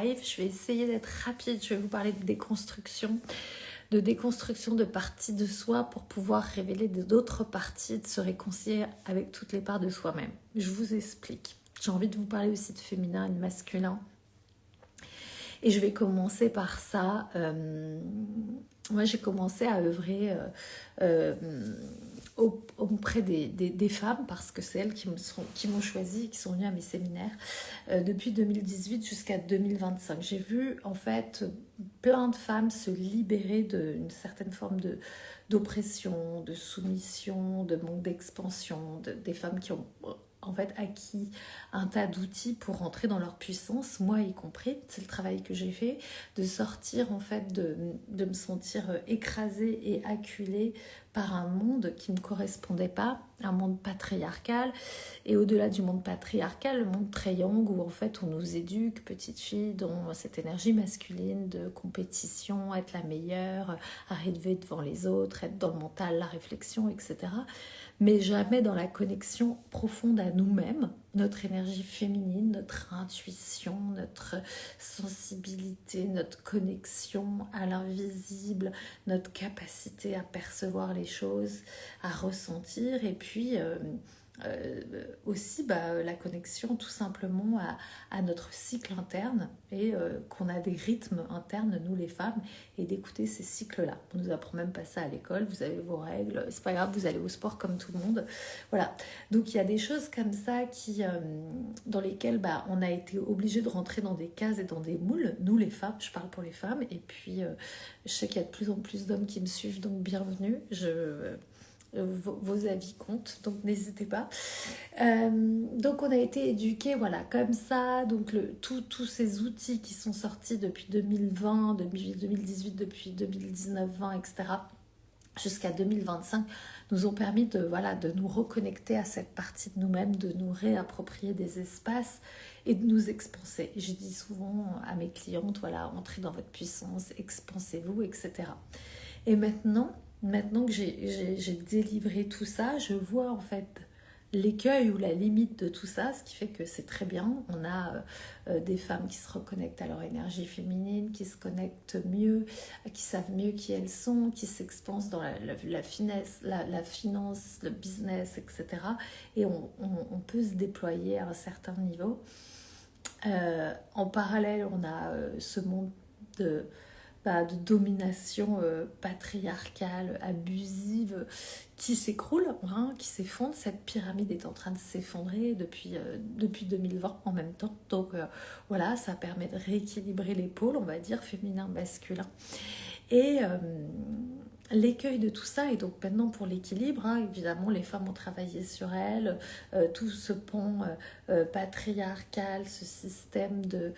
live. Je vais essayer d'être rapide. Je vais vous parler de déconstruction de parties de soi pour pouvoir révéler d'autres parties, de se réconcilier avec toutes les parts de soi-même. Je vous explique. J'ai envie de vous parler aussi de féminin et de masculin. Et je vais commencer par ça. Moi, j'ai commencé à œuvrer auprès des femmes parce que c'est elles qui m'ont choisi, qui sont venues à mes séminaires depuis 2018 jusqu'à 2025. J'ai vu en fait plein de femmes se libérer d'une certaine forme d'oppression, de soumission, de manque d'expansion, des femmes qui ont en fait acquis un tas d'outils pour rentrer dans leur puissance, moi y compris. C'est le travail que j'ai fait, de sortir en fait, de me sentir écrasée et acculée par un monde qui ne me correspondait pas, un monde patriarcal, et au-delà du monde patriarcal, le monde triangle où en fait on nous éduque, petite fille, dans cette énergie masculine de compétition, être la meilleure, arriver devant les autres, être dans le mental, la réflexion, etc. Mais jamais dans la connexion profonde à nous-mêmes, notre énergie féminine, notre intuition, notre sensibilité, notre connexion à l'invisible, notre capacité à percevoir les choses, à ressentir, et puis aussi la connexion tout simplement à notre cycle interne et qu'on a des rythmes internes, nous les femmes, et d'écouter ces cycles-là. On nous apprend même pas ça à l'école, vous avez vos règles, c'est pas grave, vous allez au sport comme tout le monde. Voilà, donc il y a des choses comme ça dans lesquelles on a été obligé de rentrer dans des cases et dans des moules, nous les femmes, je parle pour les femmes, et puis je sais qu'il y a de plus en plus d'hommes qui me suivent, donc bienvenue, vos avis comptent, donc n'hésitez pas. Donc on a été éduqués, voilà, comme ça. Donc tous ces outils qui sont sortis depuis 2020, depuis 2018, depuis 2019, 20, etc., jusqu'à 2025, nous ont permis de nous reconnecter à cette partie de nous-mêmes, de nous réapproprier des espaces et de nous expanser. Je dis souvent à mes clientes, voilà, entrez dans votre puissance, expansez-vous, etc. Et maintenant que j'ai délivré tout ça, je vois en fait l'écueil ou la limite de tout ça, ce qui fait que c'est très bien. On a des femmes qui se reconnectent à leur énergie féminine, qui se connectent mieux, qui savent mieux qui elles sont, qui s'expansent dans la finesse, la finance, le business, etc. Et on peut se déployer à un certain niveau. En parallèle, on a ce monde de domination patriarcale, abusive, qui s'écroule, qui s'effondre. Cette pyramide est en train de s'effondrer depuis 2020 en même temps. Donc voilà, ça permet de rééquilibrer les pôles, on va dire, féminin, masculin. Et l'écueil de tout ça, et donc maintenant pour l'équilibre, évidemment les femmes ont travaillé sur elles, tout ce pont patriarcal, ce système de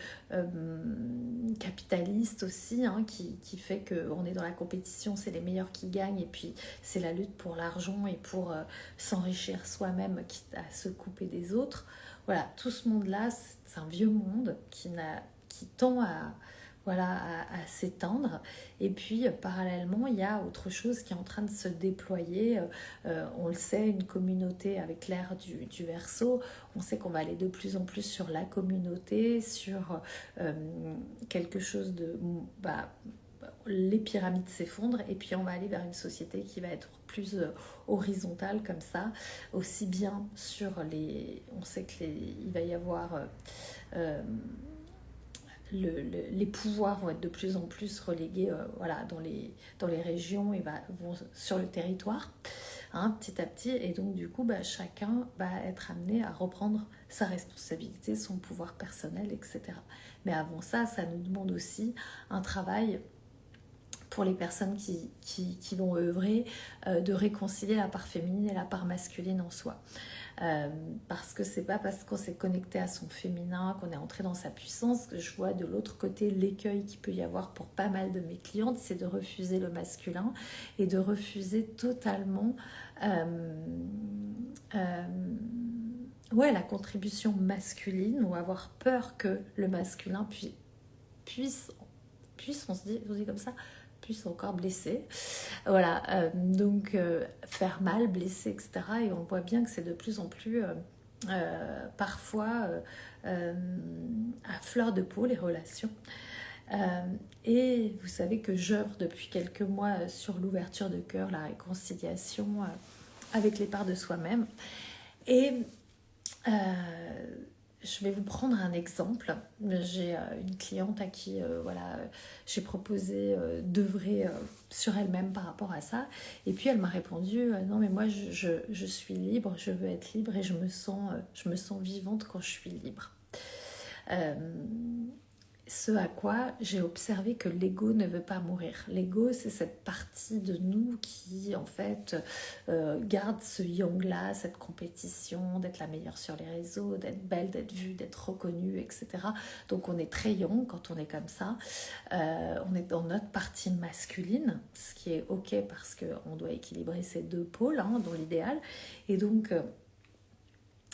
capitaliste aussi, qui fait qu'on est dans la compétition, c'est les meilleurs qui gagnent, et puis c'est la lutte pour l'argent et pour s'enrichir soi-même, quitte à se couper des autres. Voilà, tout ce monde-là, c'est un vieux monde qui tend à s'étendre. Et puis parallèlement, il y a autre chose qui est en train de se déployer. On le sait, une communauté avec l'ère du Verseau, on sait qu'on va aller de plus en plus sur la communauté, sur quelque chose de... les pyramides s'effondrent, et puis on va aller vers une société qui va être plus horizontale comme ça, aussi bien sur on sait qu'il va y avoir... les pouvoirs vont être de plus en plus relégués dans les régions et vont sur le territoire, petit à petit. Et donc, du coup, chacun va être amené à reprendre sa responsabilité, son pouvoir personnel, etc. Mais avant ça, ça nous demande aussi un travail pour les personnes qui vont œuvrer, de réconcilier la part féminine et la part masculine en soi. Parce que c'est pas parce qu'on s'est connecté à son féminin, qu'on est entré dans sa puissance, que je vois de l'autre côté l'écueil qu'il peut y avoir pour pas mal de mes clientes, c'est de refuser le masculin et de refuser totalement la contribution masculine, ou avoir peur que le masculin puisse on se dit comme ça, puisse encore blesser, donc faire mal, blesser, etc. Et on voit bien que c'est de plus en plus parfois à fleur de peau les relations. Et vous savez que j'œuvre depuis quelques mois sur l'ouverture de cœur, la réconciliation avec les parts de soi-même. Et je vais vous prendre un exemple. J'ai une cliente à qui j'ai proposé d'œuvrer sur elle-même par rapport à ça. Et puis elle m'a répondu non mais moi je suis libre, je veux être libre et je me sens vivante quand je suis libre. Ce à quoi j'ai observé que l'ego ne veut pas mourir. L'ego, c'est cette partie de nous qui, en fait, garde ce yang-là, cette compétition, d'être la meilleure sur les réseaux, d'être belle, d'être vue, d'être reconnue, etc. Donc, on est très yang quand on est comme ça. On est dans notre partie masculine, ce qui est OK parce qu'on doit équilibrer ces deux pôles, dans l'idéal. Et donc,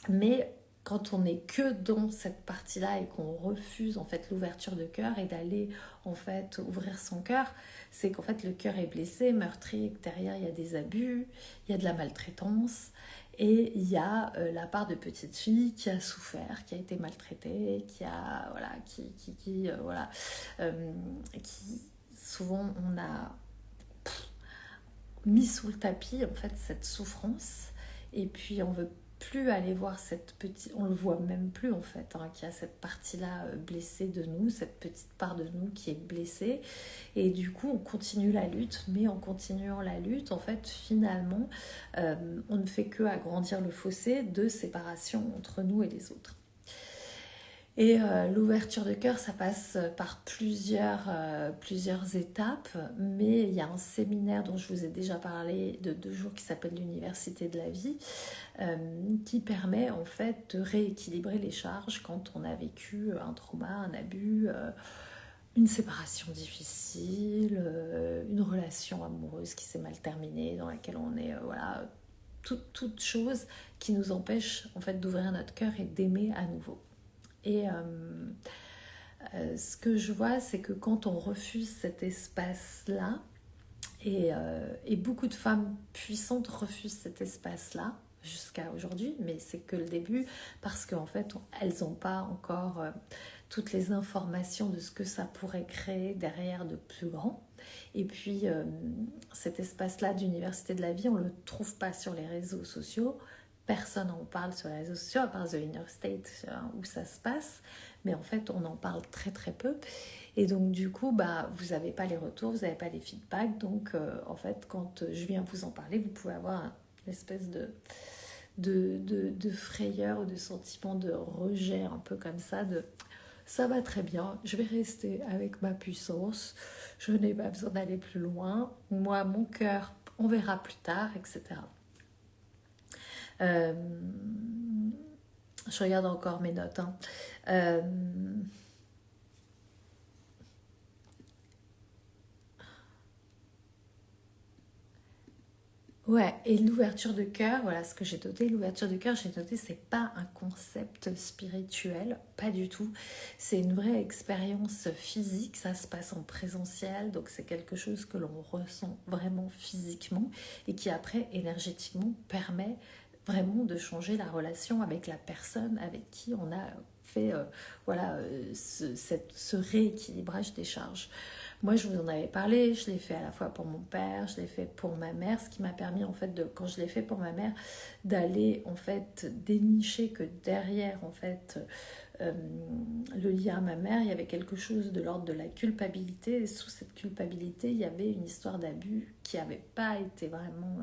mais quand on n'est que dans cette partie-là et qu'on refuse en fait l'ouverture de cœur et d'aller en fait ouvrir son cœur, c'est qu'en fait le cœur est blessé, meurtri, que derrière il y a des abus, il y a de la maltraitance et il y a la part de petite fille qui a souffert, qui a été maltraitée, qui souvent on a mis sous le tapis en fait cette souffrance et puis on veut plus aller voir cette petite, on le voit même plus en fait, qu'il y a cette partie-là blessée de nous, cette petite part de nous qui est blessée, et du coup on continue la lutte, mais en continuant la lutte, en fait finalement, on ne fait que agrandir le fossé de séparation entre nous et les autres. Et l'ouverture de cœur, ça passe par plusieurs étapes, mais il y a un séminaire dont je vous ai déjà parlé de 2 jours qui s'appelle l'Université de la vie, qui permet en fait de rééquilibrer les charges quand on a vécu un trauma, un abus, une séparation difficile, une relation amoureuse qui s'est mal terminée, dans laquelle on est, toutes choses qui nous empêchent en fait d'ouvrir notre cœur et d'aimer à nouveau. Et ce que je vois, c'est que quand on refuse cet espace-là, et beaucoup de femmes puissantes refusent cet espace-là jusqu'à aujourd'hui, mais c'est que le début, parce qu'en fait, elles n'ont pas encore toutes les informations de ce que ça pourrait créer derrière de plus grand. Et puis, cet espace-là d'université de la vie, on ne le trouve pas sur les réseaux sociaux. Personne n'en parle sur les réseaux sociaux, à part The Inner State, où ça se passe. Mais en fait, on en parle très très peu. Et donc, du coup, vous n'avez pas les retours, vous n'avez pas les feedbacks. Donc, en fait, quand je viens vous en parler, vous pouvez avoir une espèce de frayeur ou de sentiment de rejet, un peu comme ça, ça va très bien, je vais rester avec ma puissance, je n'ai pas besoin d'aller plus loin. Moi, mon cœur, on verra plus tard, etc. Je regarde encore mes notes. Ouais, et l'ouverture de cœur, voilà ce que j'ai noté. L'ouverture de cœur, j'ai noté, c'est pas un concept spirituel, pas du tout. C'est une vraie expérience physique, ça se passe en présentiel, donc c'est quelque chose que l'on ressent vraiment physiquement et qui après, énergétiquement, permet vraiment de changer la relation avec la personne avec qui on a fait ce rééquilibrage des charges. Moi, je vous en avais parlé, je l'ai fait à la fois pour mon père, je l'ai fait pour ma mère, ce qui m'a permis, en fait, quand je l'ai fait pour ma mère, d'aller, en fait, dénicher que derrière, en fait, le lien à ma mère, il y avait quelque chose de l'ordre de la culpabilité. Et sous cette culpabilité, il y avait une histoire d'abus qui n'avait pas été vraiment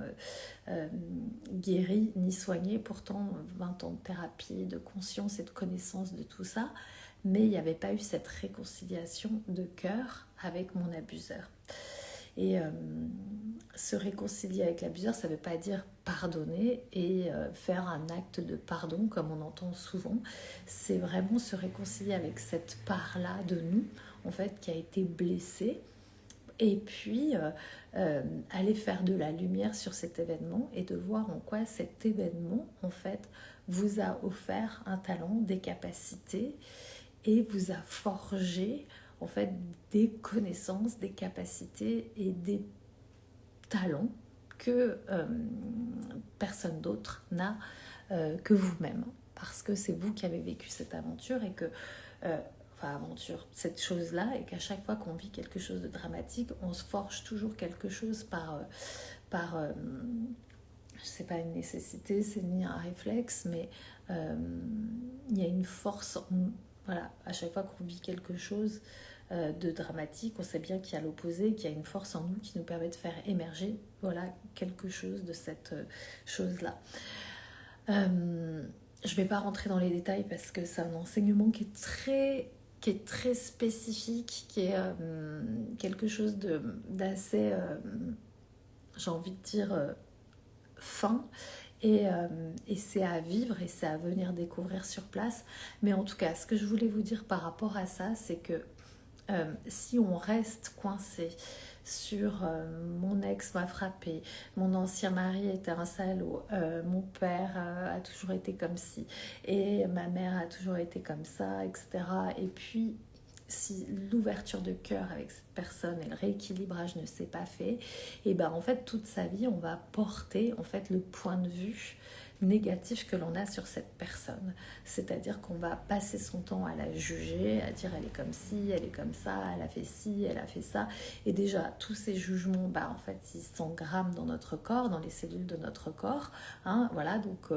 guérie ni soignée. Pourtant, 20 ans de thérapie, de conscience et de connaissance de tout ça. Mais il n'y avait pas eu cette réconciliation de cœur avec mon abuseur. Et se réconcilier avec l'abuseur, ça ne veut pas dire pardonner et faire un acte de pardon comme on entend souvent. C'est vraiment se réconcilier avec cette part-là de nous, en fait, qui a été blessée. Et puis, aller faire de la lumière sur cet événement et de voir en quoi cet événement, en fait, vous a offert un talent, des capacités et vous a forgé en fait des connaissances, des capacités et des talents que personne d'autre n'a que vous-même. parce que c'est vous qui avez vécu cette aventure et que... aventure, cette chose-là, et qu'à chaque fois qu'on vit quelque chose de dramatique, on se forge toujours quelque chose par c'est pas une nécessité, c'est ni un réflexe, mais il y a une force, voilà, à chaque fois qu'on vit quelque chose de dramatique, on sait bien qu'il y a l'opposé, qu'il y a une force en nous qui nous permet de faire émerger, voilà, quelque chose de cette chose-là. Je vais pas rentrer dans les détails parce que c'est un enseignement qui est très spécifique, qui est quelque chose d'assez, j'ai envie de dire, fin, et c'est à vivre et c'est à venir découvrir sur place. Mais en tout cas, ce que je voulais vous dire par rapport à ça, c'est que si on reste coincé sur mon ex m'a frappé, mon ancien mari était un salaud, mon père a toujours été comme ci, et ma mère a toujours été comme ça, etc. Et puis, si l'ouverture de cœur avec cette personne et le rééquilibrage ne s'est pas fait, et ben en fait toute sa vie on va porter en fait le point de vue négatif que l'on a sur cette personne, c'est-à-dire qu'on va passer son temps à la juger, à dire elle est comme ci, elle est comme ça, elle a fait ci, elle a fait ça, et déjà tous ces jugements, bah en fait ils s'engramment dans notre corps, dans les cellules de notre corps, hein, voilà, donc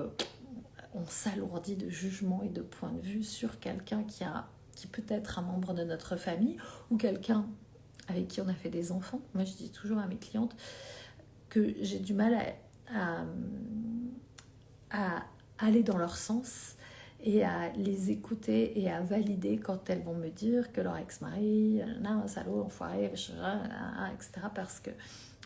on s'alourdit de jugements et de points de vue sur quelqu'un qui peut être un membre de notre famille ou quelqu'un avec qui on a fait des enfants. Moi, je dis toujours à mes clientes que j'ai du mal à aller dans leur sens et à les écouter et à valider quand elles vont me dire que leur ex-mari, un salaud, enfoiré, etc. Parce que,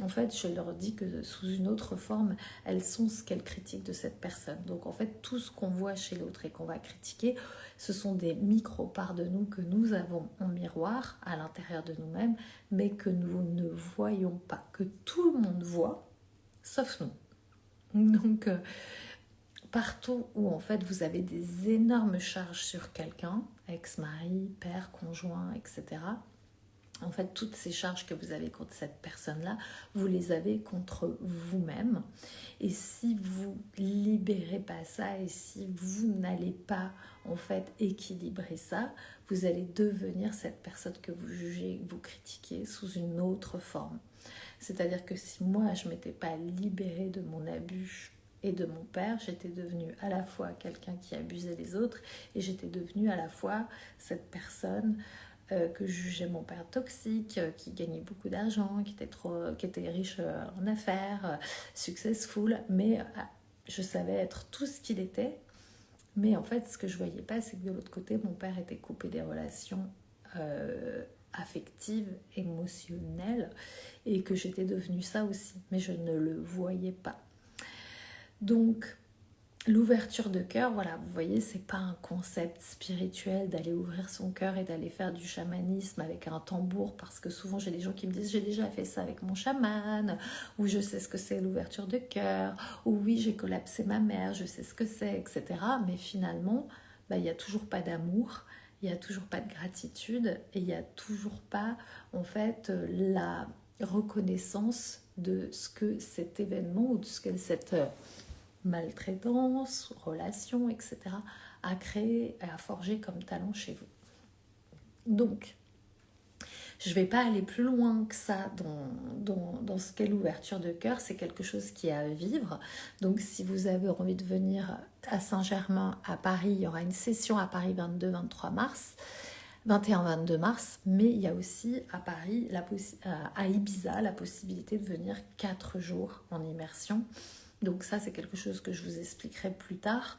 en fait, je leur dis que sous une autre forme, elles sont ce qu'elles critiquent de cette personne. Donc, en fait, tout ce qu'on voit chez l'autre et qu'on va critiquer, ce sont des micro-parts de nous que nous avons en miroir à l'intérieur de nous-mêmes, mais que nous ne voyons pas, que tout le monde voit, sauf nous. Donc, partout où en fait vous avez des énormes charges sur quelqu'un, ex-mari, père, conjoint, etc., en fait toutes ces charges que vous avez contre cette personne-là, vous les avez contre vous-même. Et si vous libérez pas ça et si vous n'allez pas en fait équilibrer ça, vous allez devenir cette personne que vous jugez, que vous critiquez sous une autre forme. C'est-à-dire que si moi je m'étais pas libérée de mon abus et de mon père, j'étais devenue à la fois quelqu'un qui abusait les autres et j'étais devenue à la fois cette personne que jugeait mon père toxique, qui gagnait beaucoup d'argent, qui était riche en affaires, successful, mais je savais être tout ce qu'il était. Mais en fait, ce que je voyais pas, c'est que de l'autre côté, mon père était coupé des relations affectives, émotionnelles, et que j'étais devenue ça aussi. Mais je ne le voyais pas. Donc, l'ouverture de cœur, voilà, vous voyez, c'est pas un concept spirituel d'aller ouvrir son cœur et d'aller faire du chamanisme avec un tambour, parce que souvent j'ai des gens qui me disent j'ai déjà fait ça avec mon chaman, ou je sais ce que c'est l'ouverture de cœur, ou oui j'ai collapsé ma mère, je sais ce que c'est, etc. Mais finalement, il n'y a toujours pas d'amour, il n'y a toujours pas de gratitude, et il n'y a toujours pas en fait la reconnaissance de ce que cet événement ou de ce que cette maltraitance, relations, etc. à créer et à forger comme talent chez vous. Donc, je ne vais pas aller plus loin que ça dans ce qu'est l'ouverture de cœur. C'est quelque chose qui est à vivre. Donc, si vous avez envie de venir à Saint-Germain, à Paris, il y aura une session à Paris 22-23 mars. 21-22 mars, mais il y a aussi à Paris, à Ibiza, la possibilité de venir 4 jours en immersion. Donc ça, c'est quelque chose que je vous expliquerai plus tard.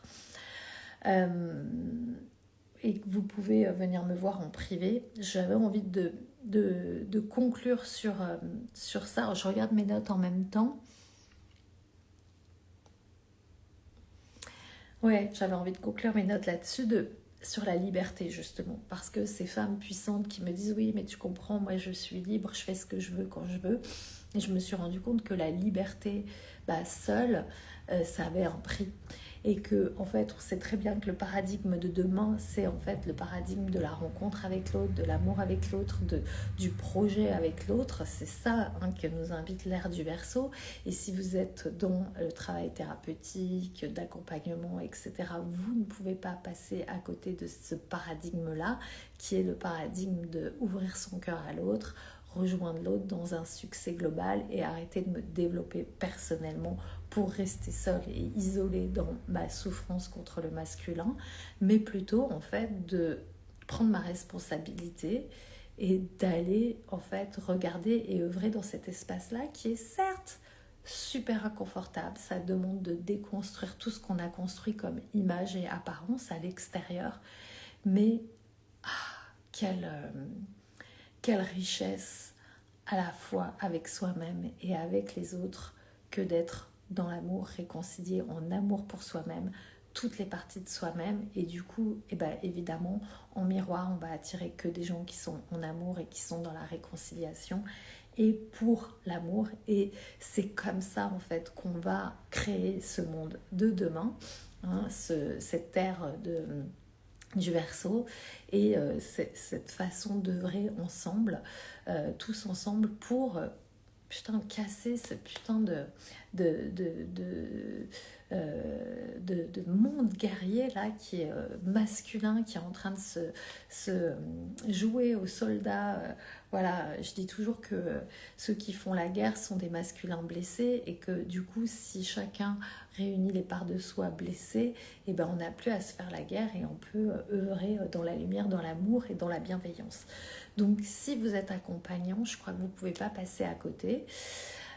Et que vous pouvez venir me voir en privé. J'avais envie de conclure sur ça. Alors, je regarde mes notes en même temps. Ouais, j'avais envie de conclure mes notes là-dessus sur la liberté, justement. Parce que ces femmes puissantes qui me disent « Oui, mais tu comprends, moi je suis libre, je fais ce que je veux quand je veux. » Et je me suis rendu compte que la liberté, seule, ça avait un prix. Et que, en fait, on sait très bien que le paradigme de demain, c'est en fait le paradigme de la rencontre avec l'autre, de l'amour avec l'autre, du projet avec l'autre. C'est ça hein, que nous invite l'ère du Verseau. Et si vous êtes dans le travail thérapeutique, d'accompagnement, etc., vous ne pouvez pas passer à côté de ce paradigme-là, qui est le paradigme d'ouvrir son cœur à l'autre, rejoindre l'autre dans un succès global et arrêter de me développer personnellement pour rester seule et isolée dans ma souffrance contre le masculin, mais plutôt en fait de prendre ma responsabilité et d'aller en fait regarder et œuvrer dans cet espace-là qui est certes super inconfortable. Ça demande de déconstruire tout ce qu'on a construit comme image et apparence à l'extérieur, mais quelle richesse à la fois avec soi-même et avec les autres que d'être dans l'amour, réconcilié en amour pour soi-même, toutes les parties de soi-même. Et du coup, évidemment, en miroir, on va attirer que des gens qui sont en amour et qui sont dans la réconciliation et pour l'amour. Et c'est comme ça, en fait, qu'on va créer ce monde de demain, hein, cette ère du Verseau et cette façon d'œuvrer ensemble, tous ensemble pour casser ce putain de monde guerrier là qui est masculin, qui est en train de se jouer aux soldats. Voilà, je dis toujours que ceux qui font la guerre sont des masculins blessés et que du coup si chacun réunit les parts de soi blessées, et ben on n'a plus à se faire la guerre et on peut œuvrer dans la lumière, dans l'amour et dans la bienveillance. Donc si vous êtes accompagnant, je crois que vous ne pouvez pas passer à côté.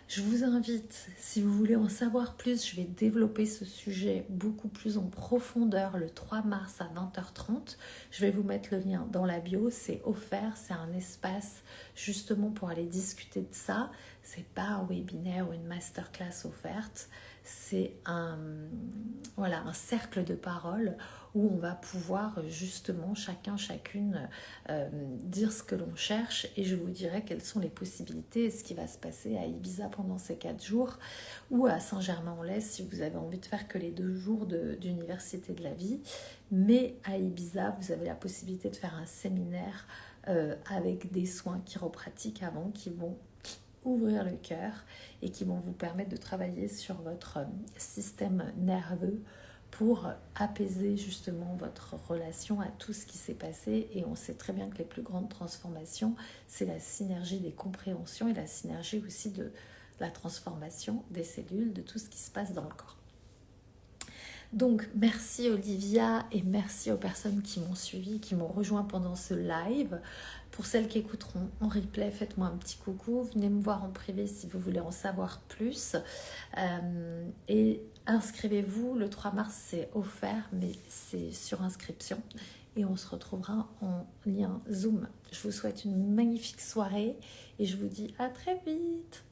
Je vous invite, si vous voulez en savoir plus, je vais développer ce sujet beaucoup plus en profondeur le 3 mars à 20h30. Je vais vous mettre le lien dans la bio, c'est offert, c'est un espace justement pour aller discuter de ça. C'est pas un webinaire ou une masterclass offerte, c'est un cercle de parole où on va pouvoir justement chacune dire ce que l'on cherche et je vous dirai quelles sont les possibilités et ce qui va se passer à Ibiza pendant ces 4 jours ou à Saint-Germain-en-Laye si vous avez envie de faire que les 2 jours d'université de la vie. Mais à Ibiza, vous avez la possibilité de faire un séminaire avec des soins chiropratiques avant qui vont ouvrir le cœur et qui vont vous permettre de travailler sur votre système nerveux pour apaiser justement votre relation à tout ce qui s'est passé. Et on sait très bien que les plus grandes transformations, c'est la synergie des compréhensions et la synergie aussi de la transformation des cellules, de tout ce qui se passe dans le corps. Donc merci Olivia et merci aux personnes qui m'ont suivi, qui m'ont rejoint pendant ce live. Pour celles qui écouteront en replay, faites-moi un petit coucou, venez me voir en privé si vous voulez en savoir plus. Et inscrivez-vous, le 3 mars c'est offert, mais c'est sur inscription. Et on se retrouvera en lien Zoom. Je vous souhaite une magnifique soirée et je vous dis à très vite.